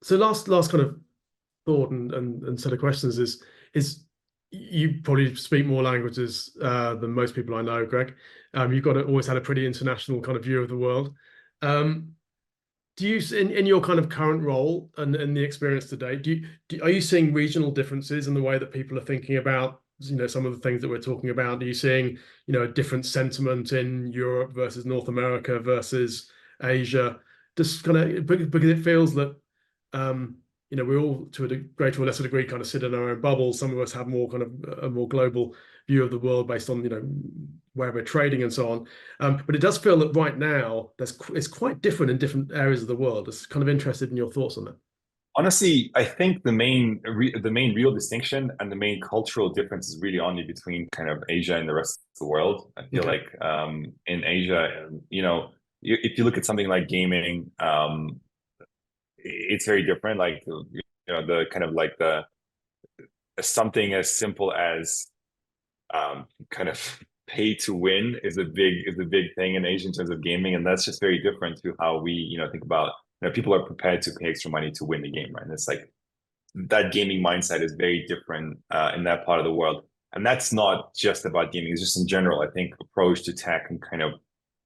So last kind of thought and set of questions is you probably speak more languages than most people I know, Greg. You've always had a pretty international kind of view of the world. Um, do you in your kind of current role and the experience today, are you seeing regional differences in the way that people are thinking about, some of the things that we're talking about? Are you seeing, a different sentiment in Europe versus North America versus Asia? Just kind of because it feels that we all to a greater or lesser degree kind of sit in our own bubbles. Some of us have more kind of a more global view of the world based on, where we're trading and so on. But it does feel that right now it's quite different in different areas of the world. It's kind of interested in your thoughts on that. Honestly, I think the main real distinction and the main cultural difference is really only between kind of Asia and the rest of the world. I feel Okay. like in Asia, if you look at something like gaming, it's very different. Like the kind of like the something as simple as kind of pay to win is a big thing in Asia in terms of gaming, and that's just very different to how we think about people are prepared to pay extra money to win the game, right? And it's like that gaming mindset is very different in that part of the world, and that's not just about gaming; it's just in general. I think approach to tech and kind of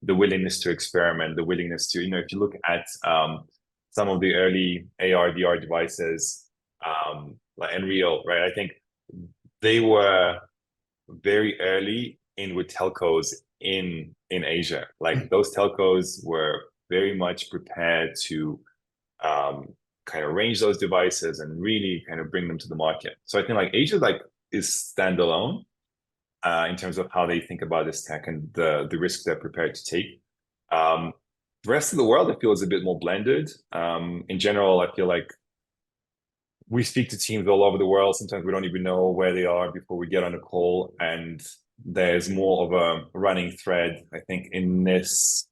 the willingness to experiment, the willingness to if you look at some of the early AR VR devices like Unreal, right? I think they were very early in with telcos in Asia. Like those telcos were very much prepared to kind of range those devices and really kind of bring them to the market. So I think like Asia is standalone in terms of how they think about this tech and the risks they're prepared to take. Um, the rest of the world, I feel, is a bit more blended. In general, I feel like we speak to teams all over the world. Sometimes we don't even know where they are before we get on a call. And there's more of a running thread, I think, in this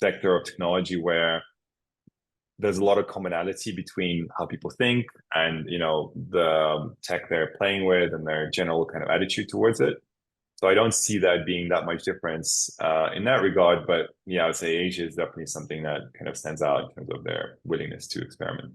sector of technology where there's a lot of commonality between how people think and, the tech they're playing with and their general kind of attitude towards it. So I don't see that being that much difference in that regard. But yeah, I would say Asia is definitely something that kind of stands out in terms of their willingness to experiment.